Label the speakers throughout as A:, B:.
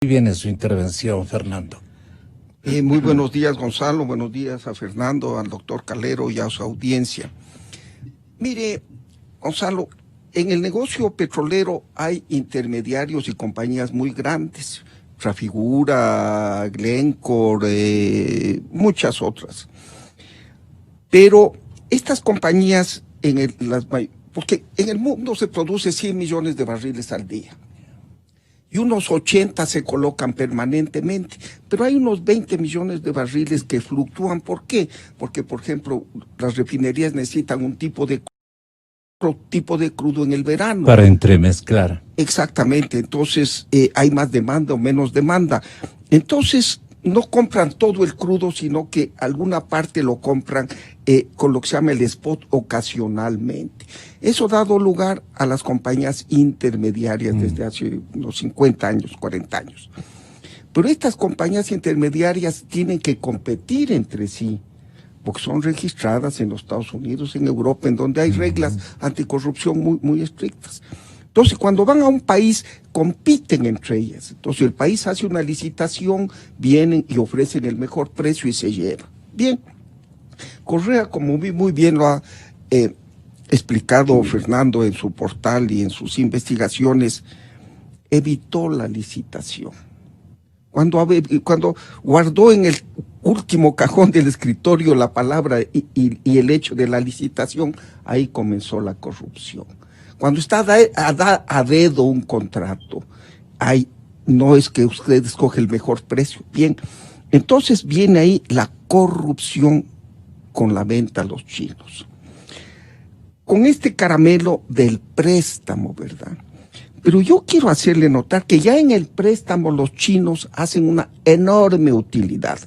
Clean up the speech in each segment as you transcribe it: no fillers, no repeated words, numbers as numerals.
A: viene su intervención, Fernando.
B: Muy buenos días, Gonzalo, buenos días a Fernando, al doctor Calero y a su audiencia. Mire, Gonzalo, en el negocio petrolero hay intermediarios y compañías muy grandes, Trafigura, Glencore, muchas otras. Pero estas compañías, porque en el mundo se produce 100 millones de barriles al día. Y unos 80 se colocan permanentemente, pero hay unos 20 millones de barriles que fluctúan. ¿Por qué? Porque, por ejemplo, las refinerías necesitan un tipo de crudo en el verano.
A: Para entremezclar.
B: Exactamente, entonces hay más demanda o menos demanda. Entonces no compran todo el crudo, sino que alguna parte lo compran con lo que se llama el spot ocasionalmente. Eso ha dado lugar a las compañías intermediarias desde hace unos 50 años, 40 años. Pero estas compañías intermediarias tienen que competir entre sí, porque son registradas en los Estados Unidos, en Europa, en donde hay reglas anticorrupción muy, muy estrictas. Entonces, cuando van a un país, compiten entre ellas. Entonces, el país hace una licitación, vienen y ofrecen el mejor precio y se lleva. Bien, Correa, como muy bien lo ha explicado Fernando en su portal y en sus investigaciones, evitó la licitación. Cuando guardó en el último cajón del escritorio la palabra y el hecho de la licitación, ahí comenzó la corrupción. Cuando está a dedo un contrato, no es que usted escoge el mejor precio. Bien, entonces viene ahí la corrupción con la venta a los chinos. Con este caramelo del préstamo, ¿verdad? Pero yo quiero hacerle notar que ya en el préstamo los chinos hacen una enorme utilidad.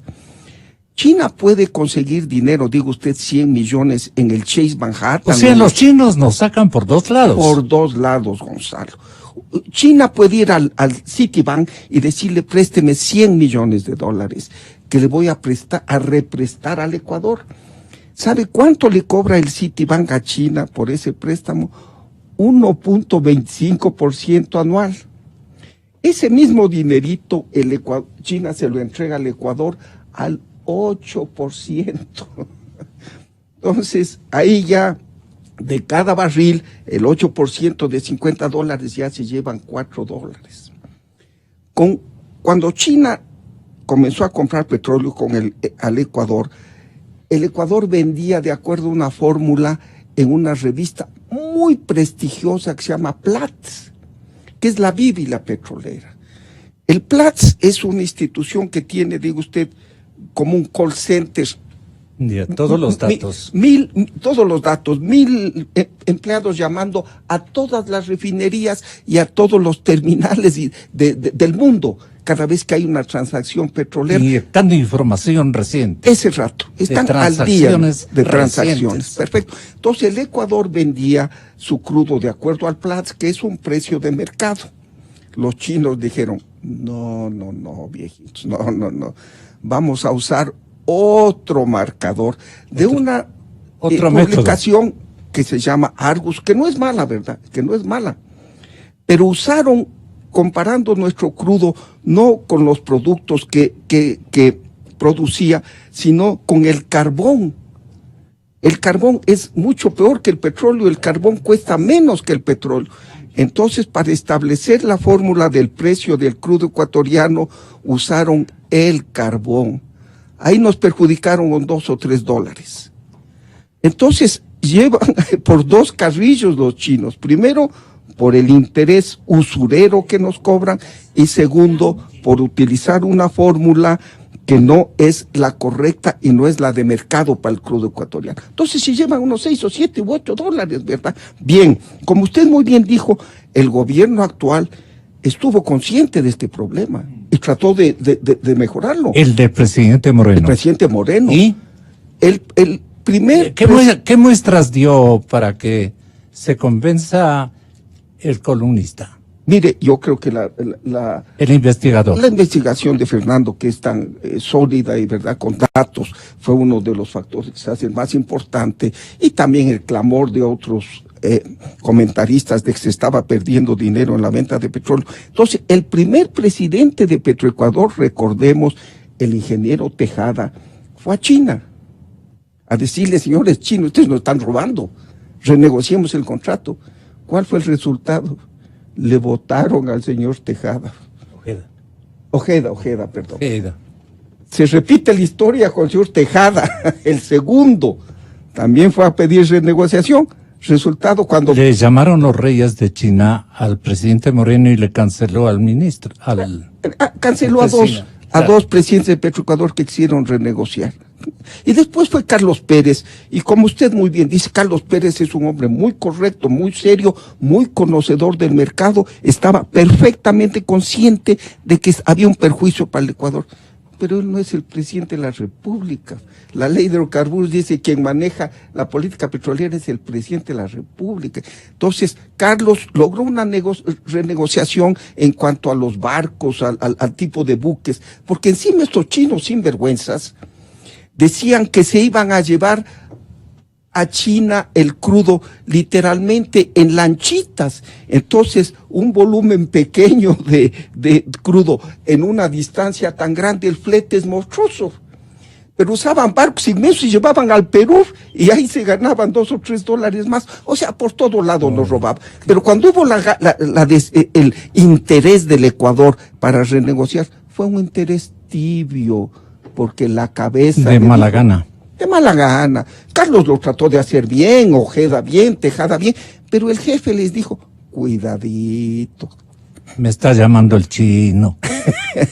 B: China puede conseguir dinero, digo usted, 100 millones en el Chase Manhattan.
A: O sea, los chinos nos sacan por dos lados.
B: Por dos lados, Gonzalo. China puede ir al Citibank y decirle, présteme 100 millones de dólares que le voy a represtar al Ecuador. ¿Sabe cuánto le cobra el Citibank a China por ese préstamo? 1.25% anual. Ese mismo dinerito China se lo entrega al Ecuador al 8%. Entonces, ahí ya de cada barril, el 8% de $50 ya se llevan $4. Cuando China comenzó a comprar petróleo al Ecuador, el Ecuador vendía de acuerdo a una fórmula en una revista muy prestigiosa que se llama Platts, que es la Biblia petrolera. El Platts es una institución que tiene, digo usted, como un call center.
A: Todos los datos.
B: Todos los datos, 1,000 empleados llamando a todas las refinerías y a todos los terminales del mundo cada vez que hay una transacción petrolera.
A: Y dando información reciente.
B: Ese rato, están al día de transacciones. Perfecto. Entonces el Ecuador vendía su crudo de acuerdo al Platts, que es un precio de mercado. Los chinos dijeron, no, viejitos, no. Vamos a usar otro marcador de una publicación que se llama Argus, que no es mala, ¿verdad? Que no es mala. Pero usaron, comparando nuestro crudo, no con los productos que producía, sino con el carbón. El carbón es mucho peor que el petróleo, el carbón cuesta menos que el petróleo. Entonces, para establecer la fórmula del precio del crudo ecuatoriano, usaron el carbón. Ahí nos perjudicaron con $2 o $3. Entonces, llevan por dos carrillos los chinos. Primero, por el interés usurero que nos cobran, y segundo, por utilizar una fórmula que no es la correcta y no es la de mercado para el crudo ecuatoriano. Entonces, si llevan unos 6 o 7 u $8, ¿verdad? Bien, como usted muy bien dijo, el gobierno actual estuvo consciente de este problema y trató de mejorarlo.
A: El del presidente Moreno.
B: El presidente Moreno.
A: ¿Y?
B: El primer...
A: ¿Qué muestras dio para que se convenza el columnista?
B: Mire, yo creo que
A: el investigador.
B: La investigación de Fernando, que es tan sólida y verdad con datos, fue uno de los factores que se hacen más importante, y también el clamor de otros comentaristas de que se estaba perdiendo dinero en la venta de petróleo. Entonces, el primer presidente de Petroecuador, recordemos, el ingeniero Tejada, fue a China a decirle, señores chinos, ustedes nos están robando, renegociemos el contrato. ¿Cuál fue el resultado? Le votaron al señor Tejada. Ojeda, perdón.
A: Ojeda.
B: Se repite la historia con el señor Tejada, el segundo. También fue a pedir renegociación. Resultado, cuando...
A: Le llamaron los reyes de China al presidente Moreno y le canceló al ministro.
B: Canceló a dos presidentes de Petroecuador que quisieron renegociar. Y después fue Carlos Pérez, y como usted muy bien dice, Carlos Pérez es un hombre muy correcto, muy serio, muy conocedor del mercado, estaba perfectamente consciente de que había un perjuicio para el Ecuador, pero él no es el presidente de la República. La ley de hidrocarburos dice que quien maneja la política petrolera es el presidente de la República. Entonces, Carlos logró una renegociación en cuanto a los barcos, al tipo de buques, porque encima estos chinos sinvergüenzas decían que se iban a llevar a China el crudo literalmente en lanchitas. Entonces, un volumen pequeño de crudo en una distancia tan grande, el flete es monstruoso. Pero usaban barcos inmensos y llevaban al Perú y ahí se ganaban $2 o $3 más. O sea, por todo lado nos robaban. Pero cuando hubo el interés del Ecuador para renegociar, fue un interés tibio, porque la cabeza...
A: De mala gana.
B: De mala gana. Carlos lo trató de hacer bien, Ojeda bien, Tejada bien, pero el jefe les dijo, cuidadito.
A: Me está llamando el chino.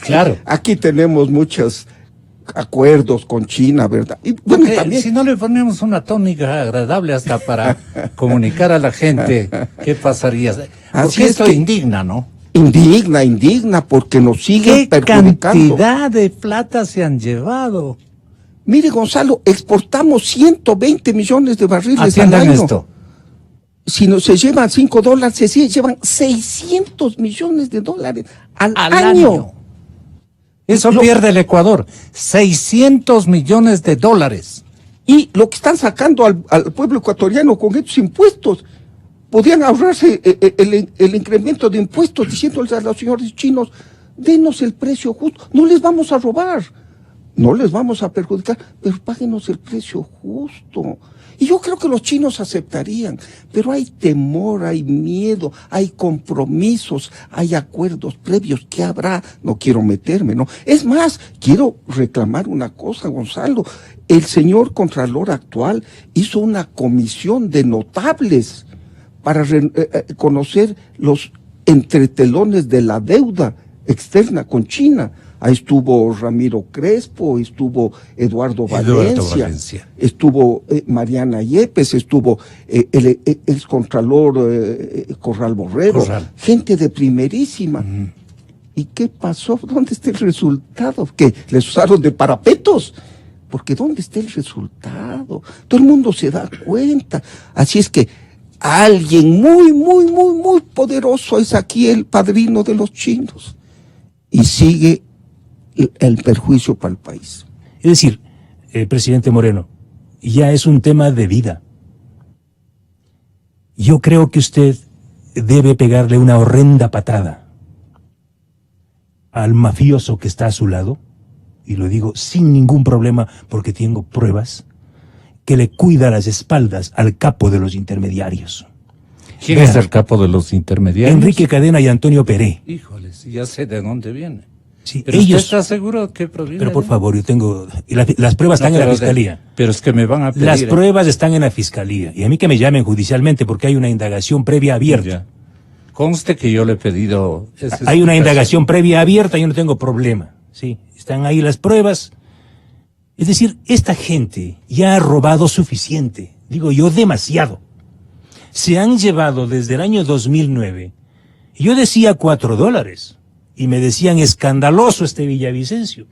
A: Claro.
B: Aquí tenemos muchos acuerdos con China, ¿verdad? Y bueno, también...
A: Si no le ponemos una tónica agradable hasta para comunicar a la gente qué pasaría. Porque esto indigna, ¿no?
B: Indigna, porque nos siguen perjudicando.
A: ¿Qué cantidad de plata se han llevado?
B: Mire, Gonzalo, exportamos 120 millones de barriles al año. Esto. Si no se llevan $5, se llevan 600 millones de dólares al año.
A: Eso pierde el Ecuador, 600 millones de dólares.
B: Y lo que están sacando al pueblo ecuatoriano con estos impuestos, podían ahorrarse el incremento de impuestos diciéndoles a los señores chinos, denos el precio justo, no les vamos a robar, no les vamos a perjudicar, pero páguenos el precio justo. Y yo creo que los chinos aceptarían, pero hay temor, hay miedo, hay compromisos, hay acuerdos previos. ¿Qué habrá? No quiero meterme, ¿no? Es más, quiero reclamar una cosa, Gonzalo. El señor Contralor actual hizo una comisión de notables para conocer los entretelones de la deuda externa con China. Ahí estuvo Ramiro Crespo, estuvo Eduardo Valencia, estuvo Mariana Yepes, estuvo el excontralor Corral Borrero, gente de primerísima. ¿Y qué pasó? ¿Dónde está el resultado? ¿Que les usaron de parapetos? Porque ¿dónde está el resultado? Todo el mundo se da cuenta. Así es que alguien muy poderoso es aquí el padrino de los chinos. Y sigue el perjuicio para el país.
C: Es decir, presidente Moreno, ya es un tema de vida. Yo creo que usted debe pegarle una horrenda patada al mafioso que está a su lado, y lo digo sin ningún problema porque tengo pruebas, que le cuida las espaldas al capo de los intermediarios.
A: ¿Quién es el capo de los intermediarios?
C: Enrique Cadena y Antonio Peré.
A: Híjole, ya sé de dónde viene.
C: Sí,
A: pero ellos, ¿usted está seguro que proviene?
C: Pero por favor, yo tengo... las pruebas están en la fiscalía.
A: Pero es que me van a pedir...
C: Las pruebas están en la fiscalía. Y a mí que me llamen judicialmente porque hay una indagación previa abierta.
A: Ya. Conste que yo le he pedido...
C: Hay una indagación previa abierta, yo no tengo problema. Sí, están ahí las pruebas. Es decir, esta gente ya ha robado suficiente. Digo yo, demasiado. Se han llevado desde el año 2009. Yo decía $4. Y me decían, escandaloso este Villavicencio.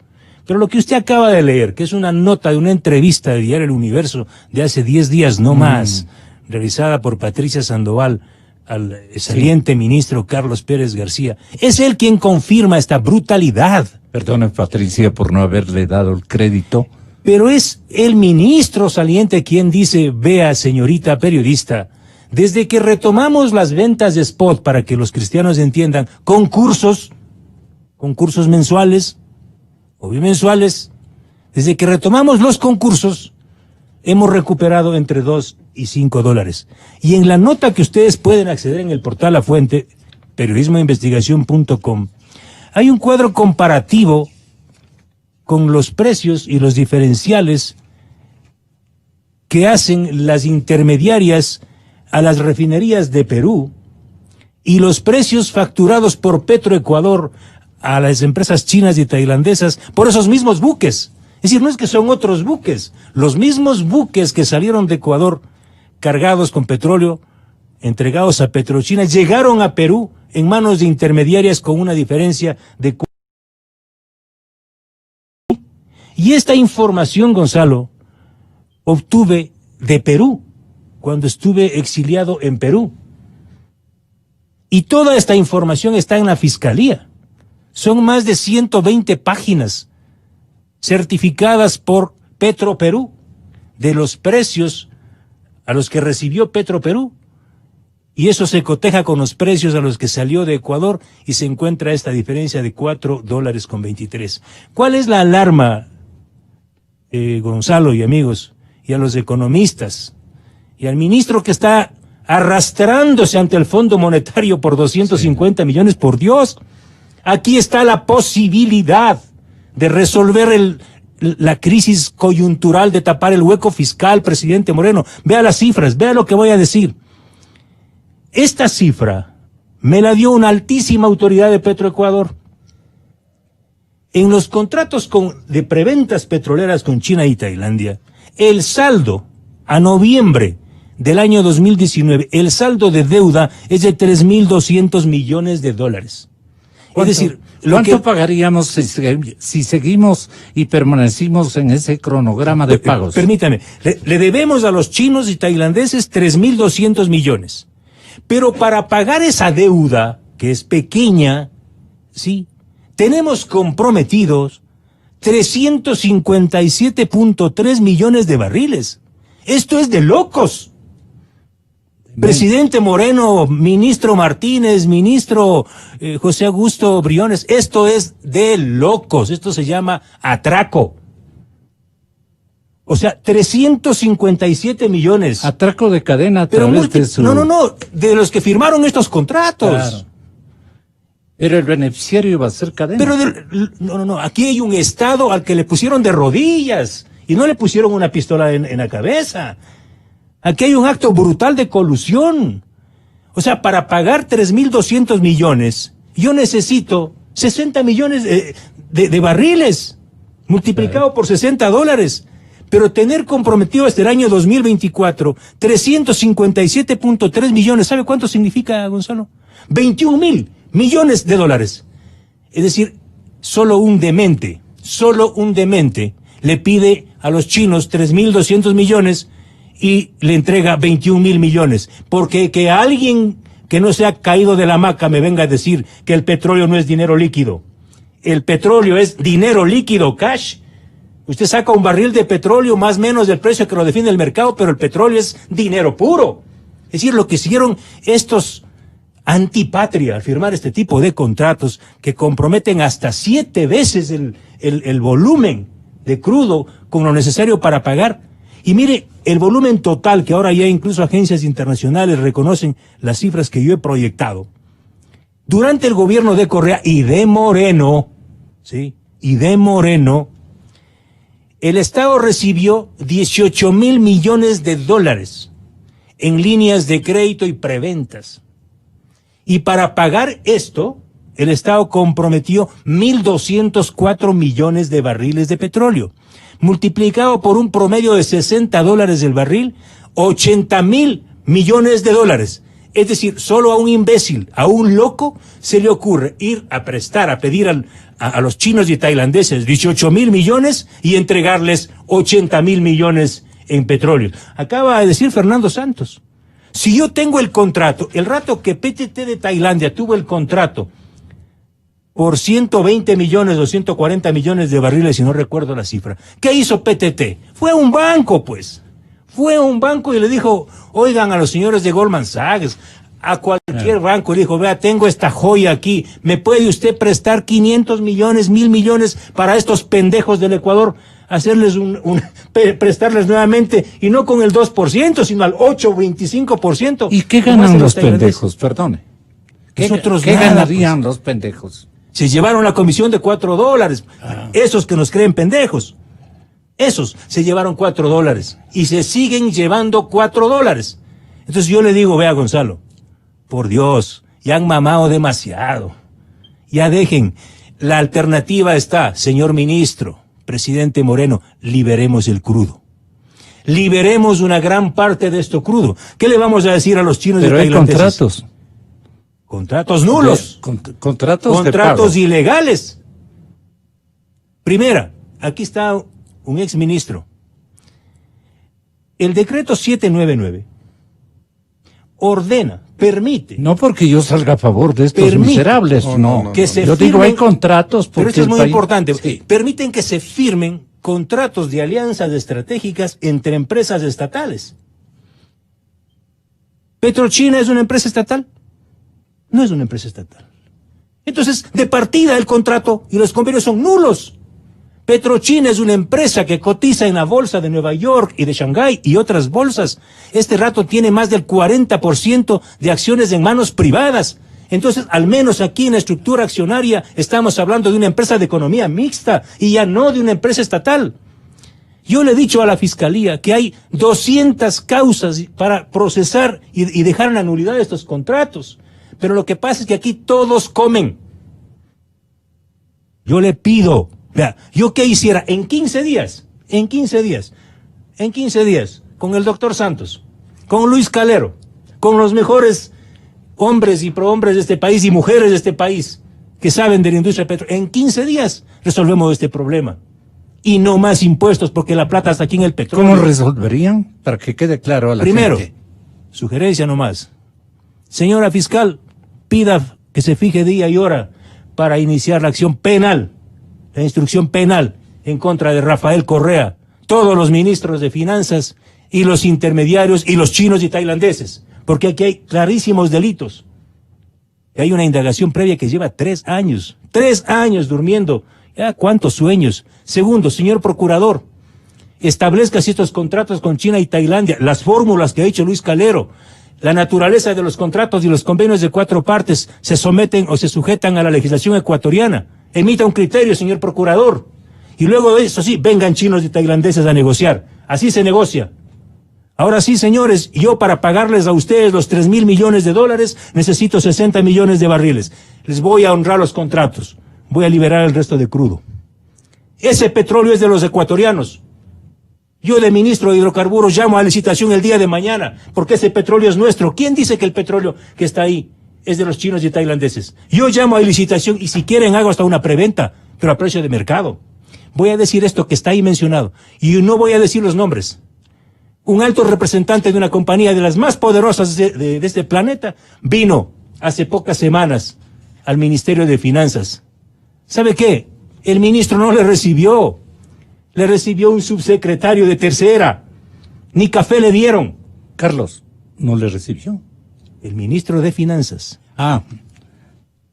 C: Pero lo que usted acaba de leer, que es una nota de una entrevista de Diario El Universo de hace 10 días, no más, realizada por Patricia Sandoval al saliente ministro Carlos Pérez García, es él quien confirma esta brutalidad.
A: Perdone, Patricia, por no haberle dado el crédito.
C: Pero es el ministro saliente quien dice, vea, señorita periodista, Desde que retomamos las ventas de spot, para que los cristianos entiendan, concursos mensuales o bimensuales, desde que retomamos los concursos, hemos recuperado entre 2 y 5 dólares. Y en la nota que ustedes pueden acceder en el portal La Fuente, periodismoinvestigación.com, hay un cuadro comparativo con los precios y los diferenciales que hacen las intermediarias a las refinerías de Perú y los precios facturados por Petroecuador a las empresas chinas y tailandesas por esos mismos buques. Es decir, no es que son otros buques, los mismos buques que salieron de Ecuador cargados con petróleo, entregados a Petrochina, llegaron a Perú en manos de intermediarias con una diferencia de... Y esta información, Gonzalo, obtuve de Perú, cuando estuve exiliado en Perú. Y toda esta información está en la Fiscalía. Son más de 120 páginas certificadas por Petroperú de los precios a los que recibió Petroperú. Y eso se coteja con los precios a los que salió de Ecuador y se encuentra esta diferencia de 4 dólares con 23. ¿Cuál es la alarma, Gonzalo y amigos, y a los economistas, y al ministro que está arrastrándose ante el Fondo Monetario por 250 millones? Por Dios, aquí está la posibilidad de resolver la crisis coyuntural, de tapar el hueco fiscal, presidente Moreno. Vea las cifras, vea lo que voy a decir. Esta cifra me la dio una altísima autoridad de Petroecuador. En los contratos de preventas petroleras con China y Tailandia, el saldo a noviembre del año 2019, el saldo de deuda es de 3.200 millones de dólares. Es decir,
A: ¿cuánto pagaríamos si seguimos y permanecimos en ese cronograma de pagos?
C: Permítame, le debemos a los chinos y tailandeses 3.200 millones. Pero para pagar esa deuda, que es pequeña, ¿sí?, tenemos comprometidos 357.3 millones de barriles. Esto es de locos. Bien. Presidente Moreno, ministro Martínez, ministro José Augusto Briones, esto es de locos. Esto se llama atraco. O sea, 357 millones.
A: Atraco de cadena a través de su...
C: No, de los que firmaron estos contratos. Claro.
A: Pero el beneficiario iba a ser cadena.
C: Pero no, aquí hay un Estado al que le pusieron de rodillas y no le pusieron una pistola en la cabeza. Aquí hay un acto brutal de colusión. O sea, para pagar 3.200 millones, yo necesito 60 millones de barriles, multiplicado por 60 dólares. Pero tener comprometido hasta el año 2024 357.3 millones, ¿sabe cuánto significa, Gonzalo? 21.000 millones de dólares. Es decir, solo un demente le pide a los chinos 3.200 millones y le entrega 21.000 millones. Porque que alguien que no se ha caído de la hamaca me venga a decir que el petróleo no es dinero líquido. El petróleo es dinero líquido, cash. Usted saca un barril de petróleo más o menos del precio que lo define el mercado, pero el petróleo es dinero puro. Es decir, lo que hicieron estos antipatria al firmar este tipo de contratos que comprometen hasta 7 veces el volumen de crudo con lo necesario para pagar. Y mire, el volumen total, que ahora ya incluso agencias internacionales reconocen las cifras que yo he proyectado. Durante el gobierno de Correa y de Moreno, el Estado recibió 18.000 millones de dólares en líneas de crédito y preventas. Y para pagar esto, el Estado comprometió 1.204 millones de barriles de petróleo. Multiplicado por un promedio de 60 dólares el barril, 80.000 millones de dólares. Es decir, solo a un imbécil, a un loco, se le ocurre ir a prestar, a pedir a los chinos y tailandeses 18.000 millones y entregarles 80.000 millones en petróleo. Acaba de decir Fernando Santos. Si yo tengo el contrato, el rato que PTT de Tailandia tuvo el contrato por 120 millones o 140 millones de barriles, si no recuerdo la cifra, ¿qué hizo PTT? Fue a un banco, pues. Fue a un banco y le dijo, oigan, a los señores de Goldman Sachs, a cualquier banco, le dijo, vea, tengo esta joya aquí, ¿me puede usted prestar 500 millones, 1.000 millones para estos pendejos del Ecuador? Hacerles prestarles nuevamente, y no con el 2%, sino al 8 o 25%.
A: ¿Y qué ganan los pendejos? Perdone. ¿Qué
C: Nada,
A: ganarían los pendejos?
C: Se llevaron la comisión de $4. Esos que nos creen pendejos. Esos se llevaron $4 y se siguen llevando $4. Entonces yo le digo, vea, Gonzalo, por Dios, ya han mamado demasiado. Ya dejen. La alternativa está, señor ministro, presidente Moreno, liberemos el crudo. Liberemos una gran parte de esto crudo. ¿Qué le vamos a decir a los chinos y tailandeses?
A: Pero hay contratos.
C: Contratos nulos. Contratos ilegales. Primera, aquí está un exministro. El decreto 799 ordena, permite.
A: No porque yo salga a favor de estos miserables, no.
C: Que se
A: yo
C: firmen,
A: digo, hay contratos.
C: Pero esto es muy importante.
A: Sí.
C: Permiten que se firmen contratos de alianzas estratégicas entre empresas estatales. ¿Petrochina es una empresa estatal? No es una empresa estatal. Entonces, de partida el contrato y los convenios son nulos. Petrochina es una empresa que cotiza en la bolsa de Nueva York y de Shanghái y otras bolsas. Este rato tiene más del 40% de acciones en manos privadas. Entonces, al menos aquí en la estructura accionaria estamos hablando de una empresa de economía mixta y ya no de una empresa estatal. Yo le he dicho a la Fiscalía que hay 200 causas para procesar y dejar en la nulidad estos contratos. Pero lo que pasa es que aquí todos comen. Yo le pido, vea, ¿yo qué hiciera? En 15 días, con el doctor Santos, con Luis Calero, con los mejores hombres y prohombres de este país y mujeres de este país que saben de la industria petrolera, en 15 días resolvemos este problema. Y no más impuestos porque la plata está aquí en el petróleo.
A: ¿Cómo resolverían? Para que quede claro a la gente.
C: Primero, sugerencia nomás. Señora fiscal, pida que se fije día y hora para iniciar la acción penal, la instrucción penal en contra de Rafael Correa, todos los ministros de finanzas y los intermediarios y los chinos y tailandeses, porque aquí hay clarísimos delitos. Hay una indagación previa que lleva 3 años, 3 años durmiendo. Ya, ¿cuántos sueños? Segundo, señor procurador, establezca si estos contratos con China y Tailandia, las fórmulas que ha hecho Luis Calero, la naturaleza de los contratos y los convenios de 4 partes se someten o se sujetan a la legislación ecuatoriana. Emita un criterio, señor procurador. Y luego de eso sí, vengan chinos y tailandeses a negociar. Así se negocia. Ahora sí, señores, yo para pagarles a ustedes los 3.000 millones de dólares necesito 60 millones de barriles. Les voy a honrar los contratos. Voy a liberar el resto de crudo. Ese petróleo es de los ecuatorianos. Yo de ministro de hidrocarburos llamo a licitación el día de mañana, porque ese petróleo es nuestro. ¿Quién dice que el petróleo que está ahí es de los chinos y tailandeses? Yo llamo a licitación y si quieren hago hasta una preventa, pero a precio de mercado. Voy a decir esto que está ahí mencionado y no voy a decir los nombres. Un alto representante de una compañía de las más poderosas de este planeta vino hace pocas semanas al Ministerio de Finanzas. ¿Sabe qué? El ministro no le recibió. Le recibió un subsecretario de tercera. Ni café le dieron.
A: Carlos, ¿no le recibió?
C: El ministro de Finanzas.
A: Ah.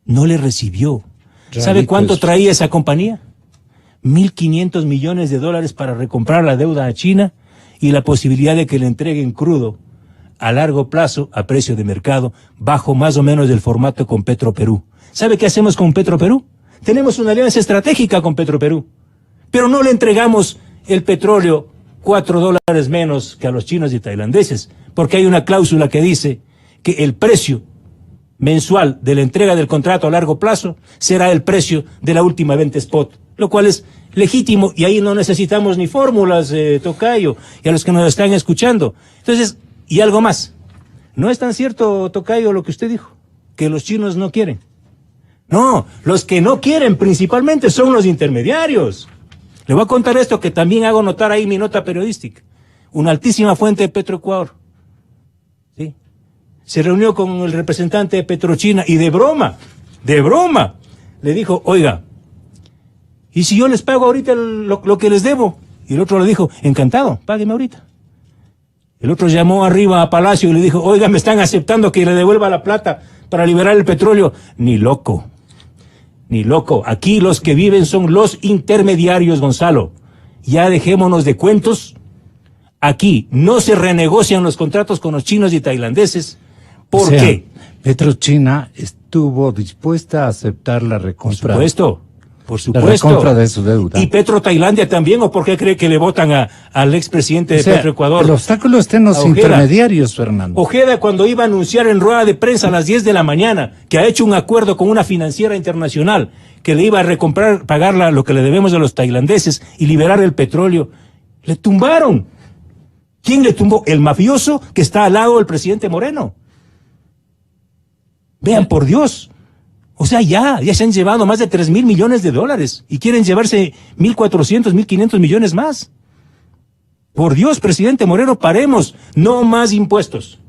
C: No le recibió.
A: Rarito.
C: ¿Sabe cuánto traía esa compañía? 1.500 millones de dólares para recomprar la deuda a China y la posibilidad de que le entreguen crudo a largo plazo a precio de mercado, bajo más o menos del formato con Petroperú. ¿Sabe qué hacemos con Petroperú? Tenemos una alianza estratégica con Petroperú, pero no le entregamos el petróleo $4 menos que a los chinos y tailandeses, porque hay una cláusula que dice que el precio mensual de la entrega del contrato a largo plazo será el precio de la última venta spot, lo cual es legítimo y ahí no necesitamos ni fórmulas, Tocayo, y a los que nos están escuchando. Entonces, y algo más, no es tan cierto, Tocayo, lo que usted dijo, que los chinos no quieren. No, los que no quieren principalmente son los intermediarios. Le voy a contar esto que también hago notar ahí en mi nota periodística. Una altísima fuente de Petroecuador, ¿sí? Se reunió con el representante de Petrochina y de broma, le dijo, oiga, ¿y si yo les pago ahorita lo que les debo? Y el otro le dijo, encantado, págueme ahorita. El otro llamó arriba a Palacio y le dijo, oiga, me están aceptando que le devuelva la plata para liberar el petróleo. Ni loco. Ni loco. Aquí los que viven son los intermediarios, Gonzalo. Ya dejémonos de cuentos. Aquí no se renegocian los contratos con los chinos y tailandeses. ¿Por qué?
A: PetroChina estuvo dispuesta a aceptar la recompra.
C: Por supuesto.
A: La recompra de su deuda.
C: ¿Y Petro Tailandia también? ¿O por qué cree que le votan al expresidente de Petroecuador?
A: El obstáculo está en los intermediarios, Fernando.
C: Ojeda, cuando iba a anunciar en rueda de prensa a las 10 de la mañana que ha hecho un acuerdo con una financiera internacional que le iba a recomprar, pagar lo que le debemos a los tailandeses y liberar el petróleo, le tumbaron. ¿Quién le tumbó? El mafioso que está al lado del presidente Moreno. Vean, por Dios. O sea, ya se han llevado más de 3.000 millones de dólares y quieren llevarse 1.400, 1.500 millones más. Por Dios, presidente Moreno, paremos. No más impuestos.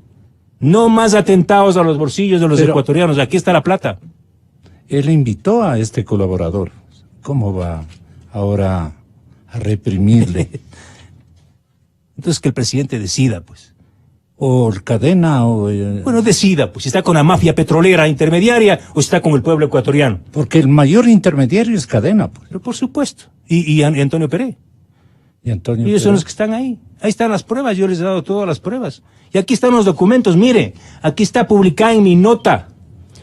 C: No más atentados a los bolsillos de los ecuatorianos. Aquí está la plata.
A: Él invitó a este colaborador. ¿Cómo va ahora a reprimirle?
C: Entonces que el presidente decida, pues.
A: O Cadena o...
C: Bueno, decida, pues, si está con la mafia petrolera intermediaria o si está con el pueblo ecuatoriano.
A: Porque el mayor intermediario es Cadena, pues.
C: Pero por supuesto. Y Antonio Pérez.
A: Y Antonio
C: Ellos son los que están ahí. Ahí están las pruebas, yo les he dado todas las pruebas. Y aquí están los documentos, mire, aquí está publicada en mi nota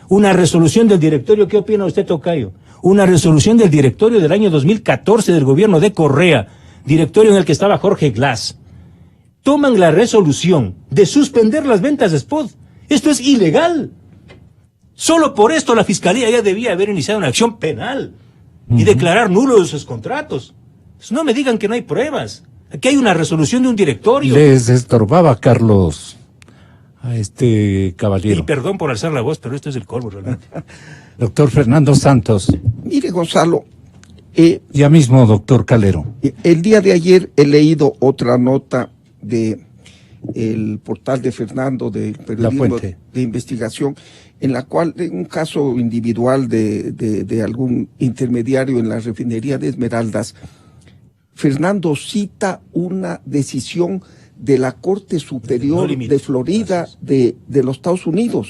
C: una resolución del directorio. ¿Qué opina usted, tocayo? Una resolución del directorio del año 2014 del gobierno de Correa, directorio en el que estaba Jorge Glass. Toman la resolución de suspender las ventas de spot. Esto es ilegal. Solo por esto la Fiscalía ya debía haber iniciado una acción penal y declarar nulos esos contratos. Pues no me digan que no hay pruebas. Aquí hay una resolución de un directorio.
A: Les estorbaba Carlos a este caballero.
C: Y perdón por alzar la voz, pero esto es el colmo realmente.
A: Doctor Fernando Santos.
B: Mire, Gonzalo.
A: Ya mismo, doctor Calero.
B: El día de ayer he leído otra nota de el portal de Fernando de periodismo de investigación, en la cual, en un caso individual de algún intermediario en la refinería de Esmeraldas, Fernando cita una decisión de la Corte Superior de Florida de los Estados Unidos.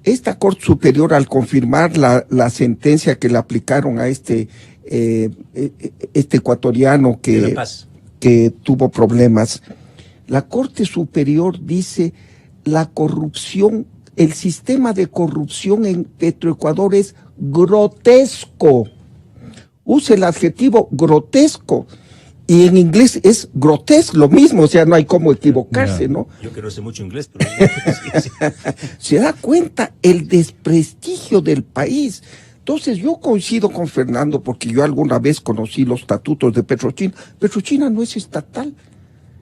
B: Esta Corte Superior, al confirmar la sentencia que le aplicaron a este ecuatoriano que tuvo problemas, la Corte Superior dice la corrupción, el sistema de corrupción en Petroecuador es grotesco. Usa el adjetivo grotesco. Y en inglés es grotesco, lo mismo, o sea, no hay cómo equivocarse, ¿no?
C: Yo que no sé mucho inglés, pero... sí.
B: Se da cuenta el desprestigio del país. Entonces yo coincido con Fernando porque yo alguna vez conocí los estatutos de PetroChina. PetroChina no es estatal.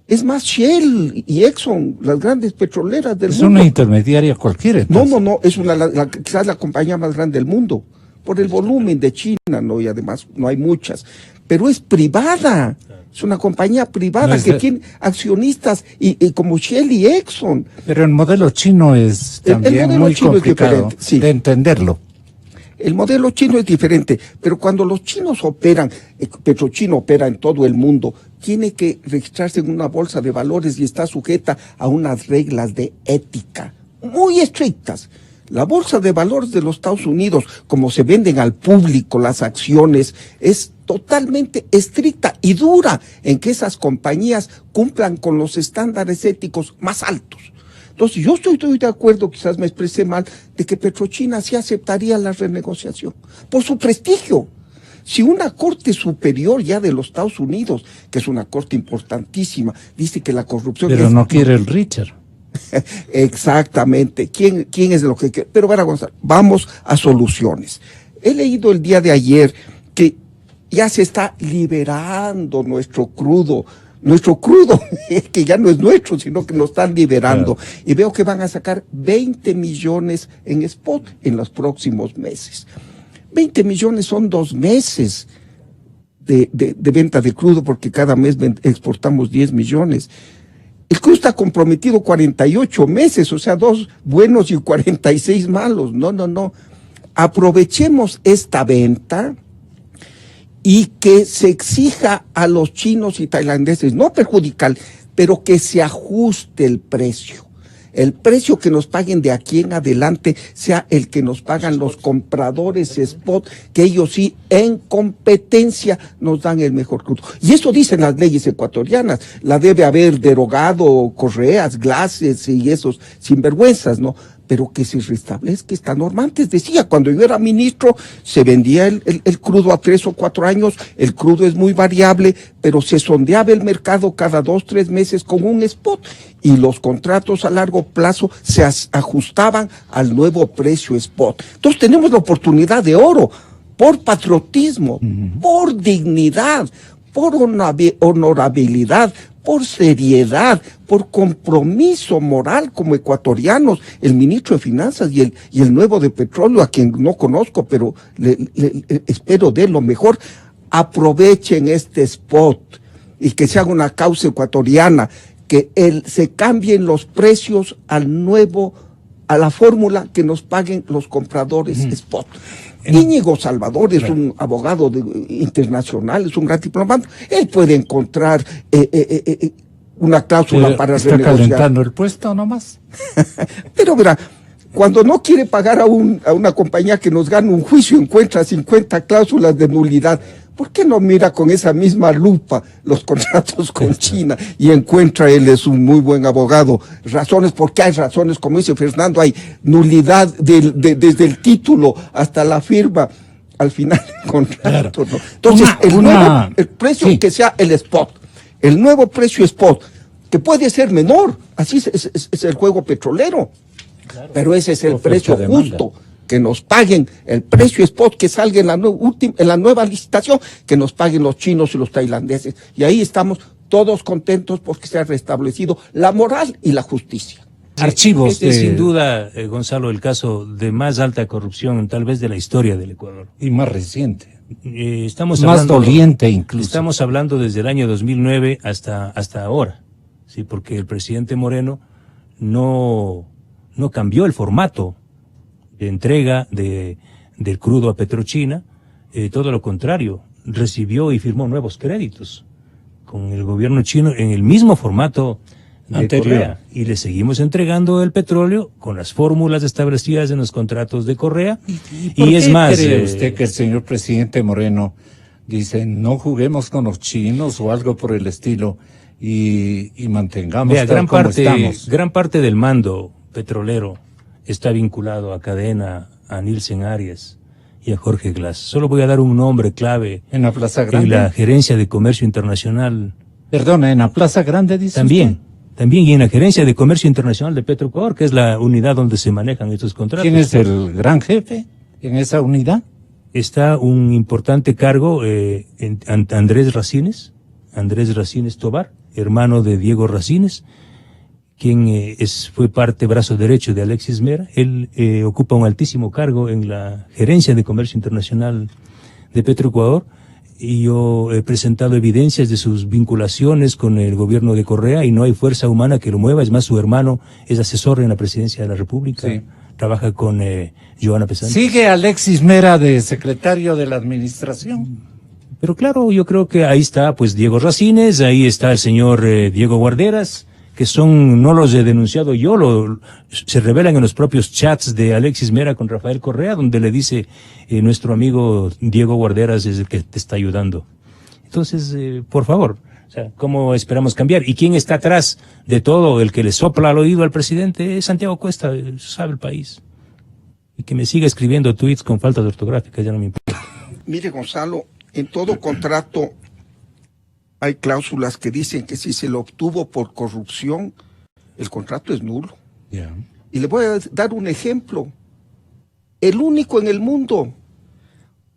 B: Es más Shell y Exxon, las grandes petroleras del mundo.
A: Es una intermediaria cualquiera. Entonces.
B: No, es quizás la compañía más grande del mundo, por el volumen de China, ¿no? Y además no hay muchas, pero es privada. Es una compañía privada que tiene accionistas y como Shell y Exxon.
A: Pero el modelo chino es también muy complicado de entenderlo.
B: El modelo chino es diferente, pero cuando los chinos operan, PetroChina opera en todo el mundo, tiene que registrarse en una bolsa de valores y está sujeta a unas reglas de ética muy estrictas. La bolsa de valores de los Estados Unidos, como se venden al público las acciones, es totalmente estricta y dura en que esas compañías cumplan con los estándares éticos más altos. Entonces, yo estoy de acuerdo, quizás me expresé mal, de que PetroChina sí aceptaría la renegociación, por su prestigio. Si una corte superior ya de los Estados Unidos, que es una corte importantísima, dice que la corrupción...
A: Pero no quiere el Richard.
B: Exactamente. ¿Quién es lo que quiere? Pero Gonzalo, vamos a soluciones. He leído el día de ayer que ya se está liberando nuestro crudo, que ya no es nuestro, sino que lo están liberando. Claro. Y veo que van a sacar 20 millones en spot en los próximos meses. 20 millones son 2 meses de venta de crudo, porque cada mes exportamos 10 millones. El crudo está comprometido 48 meses, o sea, 2 buenos y 46 malos. No. Aprovechemos esta venta y que se exija a los chinos y tailandeses, no perjudicar, pero que se ajuste el precio. El precio que nos paguen de aquí en adelante sea el que nos pagan los compradores spot, que ellos sí en competencia nos dan el mejor crudo. Y eso dicen las leyes ecuatorianas. La debe haber derogado Correas, Glases y esos sinvergüenzas, ¿no? Pero que se restablezca esta norma. Antes decía, cuando yo era ministro, se vendía el crudo a 3 o 4 años, el crudo es muy variable, pero se sondeaba el mercado cada 2 o 3 meses con un spot, y los contratos a largo plazo se ajustaban al nuevo precio spot. Entonces tenemos la oportunidad de oro, por patriotismo, por dignidad, por honorabilidad, por seriedad, por compromiso moral como ecuatorianos. El ministro de Finanzas y el nuevo de Petróleo, a quien no conozco, pero espero de lo mejor, aprovechen este spot y que se haga una causa ecuatoriana, que se cambien los precios a la fórmula que nos paguen los compradores spot. Íñigo Salvador es un abogado internacional, es un gran diplomático. Él puede encontrar una cláusula para
A: ¿Está
B: renegociar.
A: calentando el puesto nomás?
B: Pero verá, cuando no quiere pagar a una compañía que nos gana un juicio, encuentra 50 cláusulas de nulidad. ¿Por qué no mira con esa misma lupa los contratos con China y encuentra, él es un muy buen abogado, razones? Porque hay razones, como dice Fernando, hay nulidad desde el título hasta la firma al final del contrato, ¿no? Entonces, el precio que sea el spot, el nuevo precio spot, que puede ser menor, así es el juego petrolero, pero ese es el precio justo. Que nos paguen el precio spot que salga en la nueva licitación, que nos paguen los chinos y los tailandeses. Y ahí estamos todos contentos porque se ha restablecido la moral y la justicia.
C: Archivos. Este es sin duda, Gonzalo, el caso de más alta corrupción tal vez de la historia del Ecuador.
A: Y más reciente.
C: Más
A: doliente incluso.
C: Estamos hablando desde el año 2009 hasta ahora, sí, porque el presidente Moreno no cambió el formato de entrega del crudo a Petrochina, todo lo contrario, recibió y firmó nuevos créditos con el gobierno chino en el mismo formato anterior. Correa, y le seguimos entregando el petróleo con las fórmulas establecidas en los contratos de Correa.
A: ¿Y es más, cree usted que el señor presidente Moreno dice no juguemos con los chinos o algo por el estilo y mantengamos tal como estamos?
C: Gran parte del mando petrolero está vinculado a Cadena, a Nielsen Arias y a Jorge Glass. Solo voy a dar un nombre clave.
A: ¿En la Plaza Grande?
C: En la Gerencia de Comercio Internacional.
A: Perdona, ¿en la Plaza Grande dice
C: También, y en la Gerencia de Comercio Internacional de Petroecuador, que es la unidad donde se manejan estos contratos.
A: ¿Quién es el gran jefe en esa unidad?
C: Está un importante cargo, Andrés Racines Tobar, hermano de Diego Racines, quien fue brazo derecho de Alexis Mera. Él ocupa un altísimo cargo en la Gerencia de Comercio Internacional de Petroecuador, y yo he presentado evidencias de sus vinculaciones con el gobierno de Correa y no hay fuerza humana que lo mueva. Es más, su hermano es asesor en la Presidencia de la República, sí. Trabaja con Joana Pesante.
A: ¿Sigue Alexis Mera de secretario de la administración?
C: Pero claro, yo creo que ahí está pues Diego Racines, ahí está el señor Diego Guarderas, que no los he denunciado yo, se revelan en los propios chats de Alexis Mera con Rafael Correa, donde le dice nuestro amigo Diego Guarderas es el que te está ayudando. Entonces, por favor, o sea, ¿cómo esperamos cambiar? ¿Y quién está atrás de todo? El que le sopla al oído al presidente es Santiago Cuesta, sabe el país. Y que me siga escribiendo tweets con faltas ortográficas, ya no me importa.
B: Mire, Gonzalo, en todo contrato hay cláusulas que dicen que si se lo obtuvo por corrupción, el contrato es nulo.
A: Yeah.
B: Y le voy a dar un ejemplo. El único en el mundo,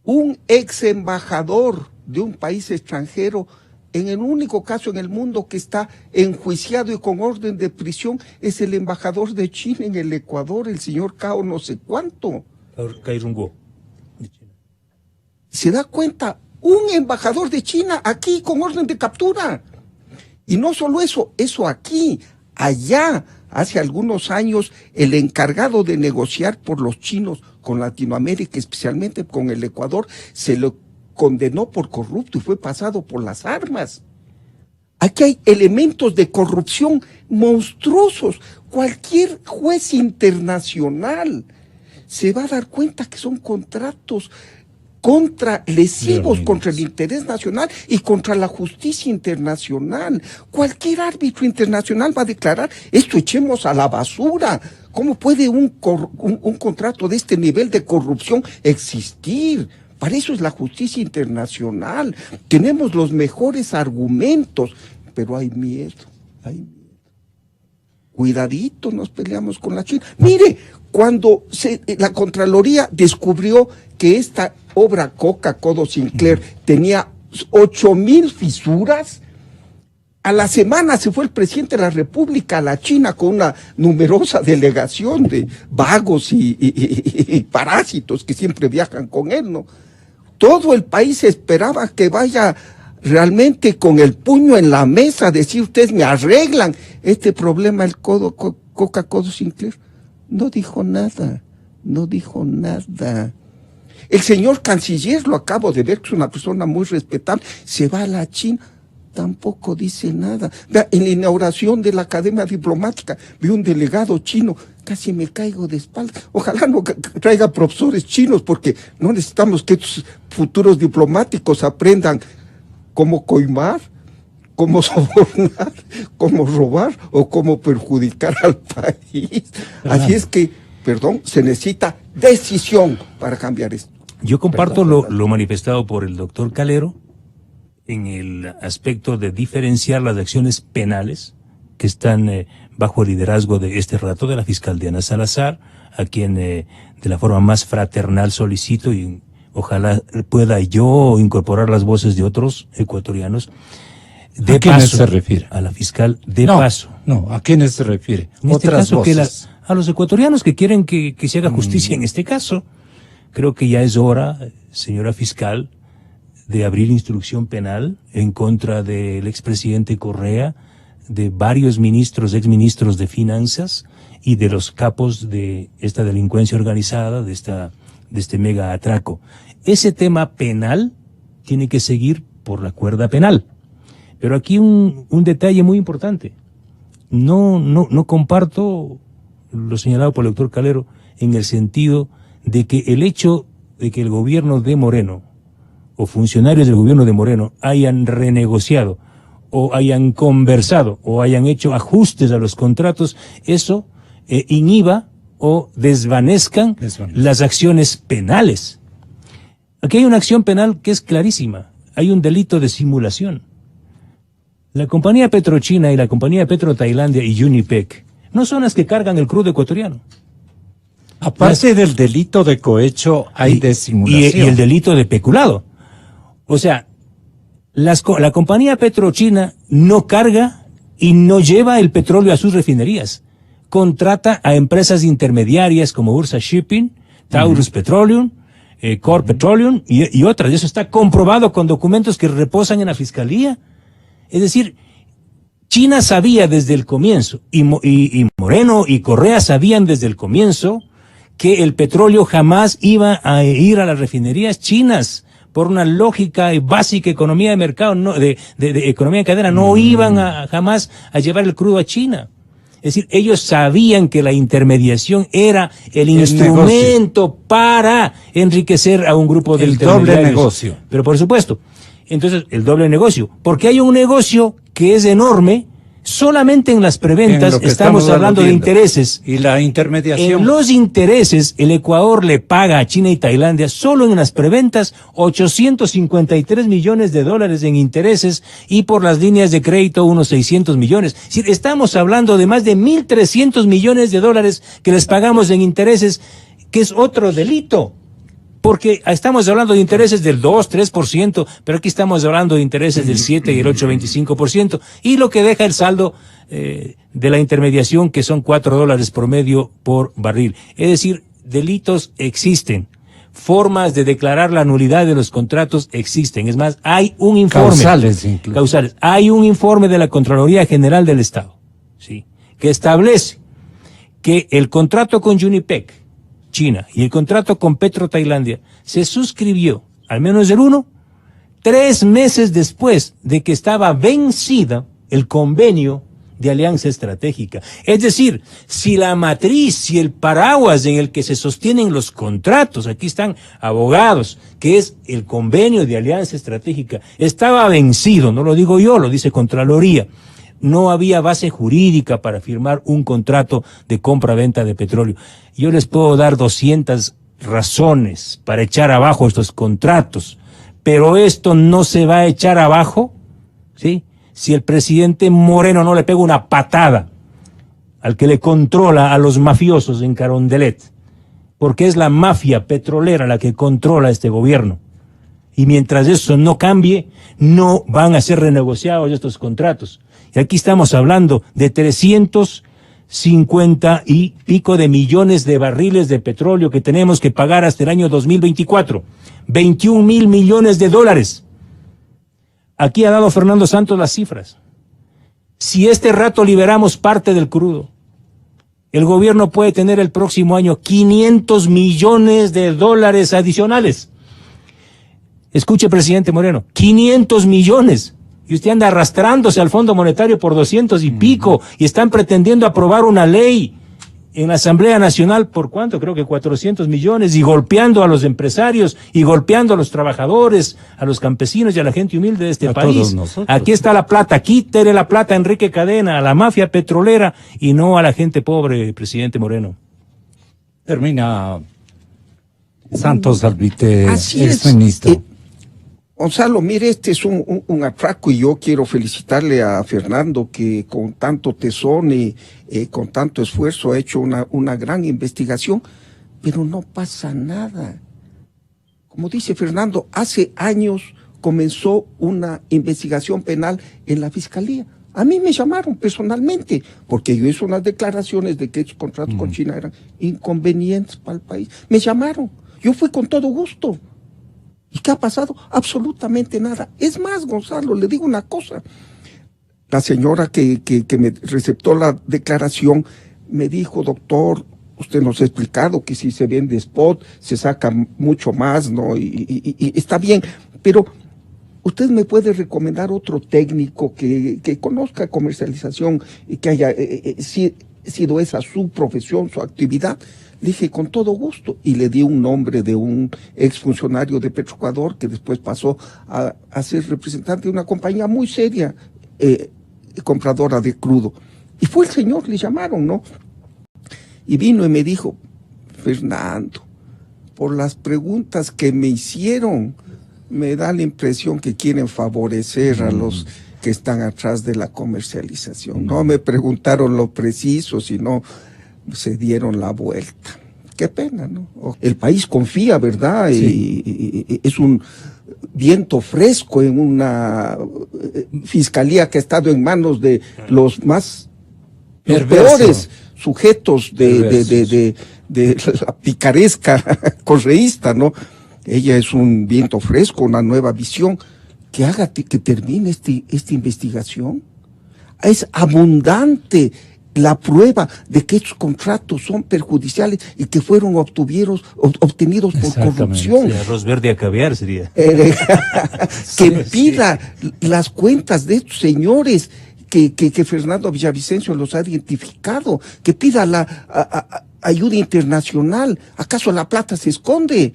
B: un ex embajador de un país extranjero, en el único caso en el mundo que está enjuiciado y con orden de prisión, es el embajador de China en el Ecuador, el señor Cao no sé cuánto.
C: Cai Rongbo.
B: ¿Se da cuenta? Un embajador de China aquí con orden de captura. Y no solo eso aquí, allá, hace algunos años, el encargado de negociar por los chinos con Latinoamérica, especialmente con el Ecuador, se lo condenó por corrupto y fue pasado por las armas. Aquí hay elementos de corrupción monstruosos. Cualquier juez internacional se va a dar cuenta que son contratos lesivos contra el interés nacional y contra la justicia internacional. Cualquier árbitro internacional va a declarar, esto echemos a la basura. ¿Cómo puede un contrato de este nivel de corrupción existir? Para eso es la justicia internacional. Tenemos los mejores argumentos, pero hay miedo. Cuidadito, nos peleamos con la China. Mire, cuando la Contraloría descubrió que esta obra Coca-Codo Sinclair tenía 8,000 fisuras, a la semana se fue el presidente de la República a la China con una numerosa delegación de vagos y parásitos que siempre viajan con él, ¿no? Todo el país esperaba que vaya realmente con el puño en la mesa a decir, ustedes me arreglan este problema, el Coca-Codo Sinclair. No dijo nada. El señor canciller, lo acabo de ver, que es una persona muy respetable, se va a la China, tampoco dice nada. Vea, en la inauguración de la Academia Diplomática, vi un delegado chino, casi me caigo de espaldas. Ojalá no traiga profesores chinos, porque no necesitamos que estos futuros diplomáticos aprendan cómo coimar, cómo sobornar, cómo robar o cómo perjudicar al país. Así es que, se necesita decisión para cambiar esto.
C: Yo comparto lo manifestado por el doctor Calero en el aspecto de diferenciar las acciones penales que están bajo el liderazgo de este relator de la fiscal Diana Salazar, a quien de la forma más fraternal solicito y ojalá pueda yo incorporar las voces de otros ecuatorianos.
A: ¿A quiénes se refiere?
C: A la fiscal paso.
A: No, ¿a quiénes se refiere?
C: En este caso, a los ecuatorianos que quieren que se haga justicia en este caso. Creo que ya es hora, señora fiscal, de abrir instrucción penal en contra del expresidente Correa, de varios ministros, exministros de finanzas y de los capos de esta delincuencia organizada, de este mega atraco. Ese tema penal tiene que seguir por la cuerda penal. Pero aquí un detalle muy importante. No comparto lo señalado por el doctor Calero en el sentido de que el hecho de que el gobierno de Moreno o funcionarios del gobierno de Moreno hayan renegociado o hayan conversado o hayan hecho ajustes a los contratos, eso inhiba o desvanezcan las acciones penales. Aquí hay una acción penal que es clarísima. Hay un delito de simulación. La compañía Petrochina y la compañía Petro-Tailandia y Unipec no son las que cargan el crudo ecuatoriano.
A: Aparte del delito de cohecho, hay de simulación.
C: Y el delito de peculado. O sea, la compañía Petrochina no carga y no lleva el petróleo a sus refinerías. Contrata a empresas intermediarias como Ursa Shipping, Taurus Petroleum, Core Petroleum y otras. Eso está comprobado con documentos que reposan en la fiscalía. Es decir, China sabía desde el comienzo, y Moreno y Correa sabían desde el comienzo, que el petróleo jamás iba a ir a las refinerías chinas, por una lógica básica economía de mercado, de economía de cadena, no iban jamás a llevar el crudo a China. Es decir, ellos sabían que la intermediación era el instrumento para enriquecer a un grupo de intermediarios.
A: El doble negocio.
C: Pero por supuesto, entonces el doble negocio, porque hay un negocio que es enorme. Solamente en las preventas estamos hablando de intereses.
A: Y la intermediación.
C: En los intereses, el Ecuador le paga a China y Tailandia solo en las preventas $853 millones en intereses y por las líneas de crédito unos 600 millones. Es decir, estamos hablando de más de $1,300 millones que les pagamos en intereses, que es otro delito. Porque estamos hablando de intereses del 2-3%, pero aquí estamos hablando de intereses del 7 y el 8,25%, y lo que deja el saldo de la intermediación, que son $4 promedio por barril. Es decir, delitos existen, formas de declarar la nulidad de los contratos existen. Es más, hay un informe. Causales. Hay un informe de la Contraloría General del Estado, ¿sí?, que establece que el contrato con Unipec, China, y el contrato con Petro-Tailandia se suscribió, al menos el uno, 3 meses después de que estaba vencida el convenio de alianza estratégica. Es decir, si la matriz, si el paraguas en el que se sostienen los contratos, aquí están abogados, que es el convenio de alianza estratégica, estaba vencido, no lo digo yo, lo dice Contraloría, no había base jurídica para firmar un contrato de compra-venta de petróleo. Yo les puedo dar 200 razones para echar abajo estos contratos, pero esto no se va a echar abajo, ¿sí?, si el presidente Moreno no le pega una patada al que le controla a los mafiosos en Carondelet, porque es la mafia petrolera la que controla este gobierno. Y mientras eso no cambie, no van a ser renegociados estos contratos. Y aquí estamos hablando de 350 y pico de millones de barriles de petróleo que tenemos que pagar hasta el año 2024. 21.000 millones de dólares. Aquí ha dado Fernando Santos las cifras. Si este rato liberamos parte del crudo, el gobierno puede tener el próximo año 500 millones de dólares adicionales. Escuche, presidente Moreno, 500 millones. Y usted anda arrastrándose al Fondo Monetario por 200 y pico, y están pretendiendo aprobar una ley en la Asamblea Nacional, ¿por cuánto? Creo que 400 millones, y golpeando a los empresarios, y golpeando a los trabajadores, a los campesinos y a la gente humilde de este país. Aquí está la plata, quítele la plata a Enrique Cadena, a la mafia petrolera, y no a la gente pobre, presidente Moreno.
A: Termina Santos Albite,
B: exministro. Gonzalo, mire, este es un atraco, y yo quiero felicitarle a Fernando, que con tanto tesón y con tanto esfuerzo ha hecho una gran investigación, pero no pasa nada. Como dice Fernando, hace años comenzó una investigación penal en la Fiscalía. A mí me llamaron personalmente, porque yo hice unas declaraciones de que esos contratos con China eran inconvenientes para el país. Me llamaron, yo fui con todo gusto. ¿Y qué ha pasado? Absolutamente nada. Es más, Gonzalo, le digo una cosa. La señora que me receptó la declaración me dijo: doctor, usted nos ha explicado que si se vende spot se saca mucho más, ¿no? Y está bien, pero usted me puede recomendar otro técnico que conozca comercialización y que haya sido esa su profesión, su actividad. Le dije, con todo gusto, y le di un nombre de un exfuncionario de Petroecuador que después pasó a ser representante de una compañía muy seria, compradora de crudo. Y fue el señor, le llamaron, ¿no? Y vino y me dijo: Fernando, por las preguntas que me hicieron, me da la impresión que quieren favorecer a los que están atrás de la comercialización. No me preguntaron lo preciso, sino se dieron la vuelta. Qué pena, ¿no? El país confía, ¿verdad? Sí. Y es un viento fresco en una fiscalía que ha estado en manos de los peores sujetos de la picaresca correísta, ¿no? Ella es un viento fresco, una nueva visión que haga que termine esta investigación. Es abundante la prueba de que estos contratos son perjudiciales y que fueron obtenidos por corrupción.
C: Sí, arroz verde a caviar sería.
B: Que pida las cuentas de estos señores que Fernando Villavicencio los ha identificado, que pida la ayuda internacional. ¿Acaso la plata se esconde?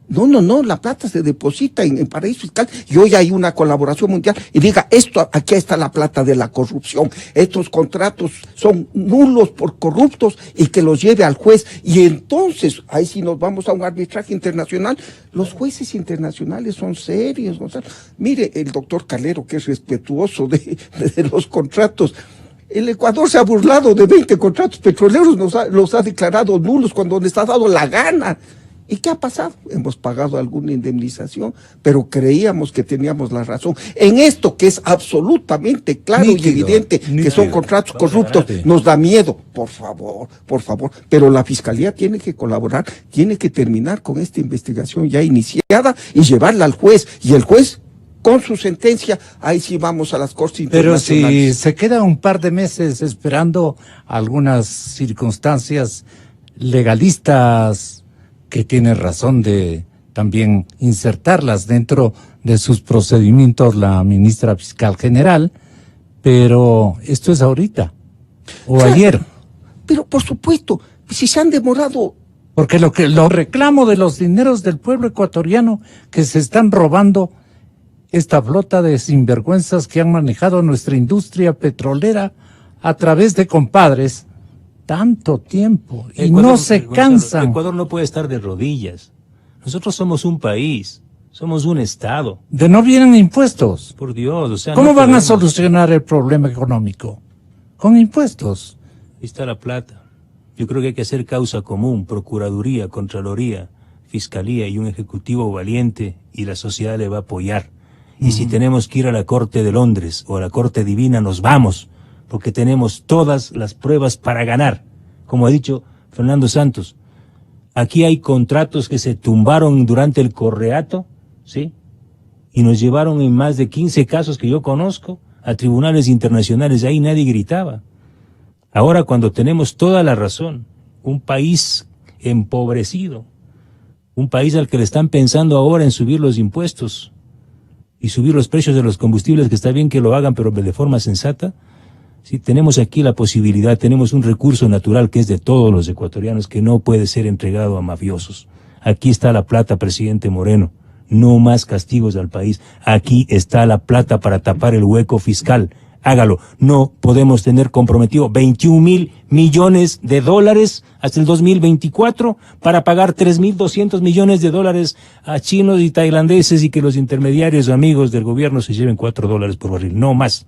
B: No, la plata se deposita en paraíso fiscal, y hoy hay una colaboración mundial y diga: aquí está la plata de la corrupción, estos contratos son nulos por corruptos, y que los lleve al juez. Y entonces, ahí sí nos vamos a un arbitraje internacional. Los jueces internacionales son serios, Gonzalo. Mire, el doctor Calero, que es respetuoso de los contratos. El Ecuador se ha burlado de 20 contratos petroleros, los ha declarado nulos cuando les ha dado la gana. ¿Y qué ha pasado? Hemos pagado alguna indemnización, pero creíamos que teníamos la razón. En esto que es absolutamente claro y evidente que son contratos corruptos, nos da miedo. Por favor. Pero la Fiscalía tiene que colaborar, tiene que terminar con esta investigación ya iniciada y llevarla al juez. Y el juez, con su sentencia, ahí sí vamos a las Cortes Internacionales.
A: Pero si se queda un par de meses esperando algunas circunstancias legalistas que tiene razón de también insertarlas dentro de sus procedimientos la ministra fiscal general, pero esto es ahorita o
B: Claro,
A: ayer.
B: Pero por supuesto, si se han demorado.
A: Porque lo reclamo de los dineros del pueblo ecuatoriano que se están robando esta flota de sinvergüenzas que han manejado nuestra industria petrolera a través de compadres tanto tiempo y
C: Ecuador,
A: no se cansan.
C: Ecuador no puede estar de rodillas. Nosotros somos un país, somos un Estado.
A: De no vienen impuestos.
C: Por Dios, o sea,
A: ¿Cómo
C: no
A: van a
C: podemos.
A: solucionar el problema económico? Con impuestos.
C: Ahí está la plata. Yo creo que hay que hacer causa común, Procuraduría, Contraloría, Fiscalía y un Ejecutivo valiente, y la sociedad le va a apoyar. Y si tenemos que ir a la Corte de Londres o a la Corte Divina, nos vamos, porque tenemos todas las pruebas para ganar. Como ha dicho Fernando Santos, aquí hay contratos que se tumbaron durante el correato, ¿sí? Y nos llevaron en más de 15 casos que yo conozco a tribunales internacionales, ahí nadie gritaba. Ahora, cuando tenemos toda la razón, un país empobrecido, un país al que le están pensando ahora en subir los impuestos y subir los precios de los combustibles, que está bien que lo hagan, pero de forma sensata, sí, tenemos aquí la posibilidad, tenemos un recurso natural que es de todos los ecuatorianos, que no puede ser entregado a mafiosos. Aquí está la plata, presidente Moreno. No más castigos al país. Aquí está la plata para tapar el hueco fiscal. Hágalo. No podemos tener comprometido 21.000 millones de dólares hasta el 2024 para pagar 3.200 millones de dólares a chinos y tailandeses y que los intermediarios amigos del gobierno se lleven $4 por barril. No más.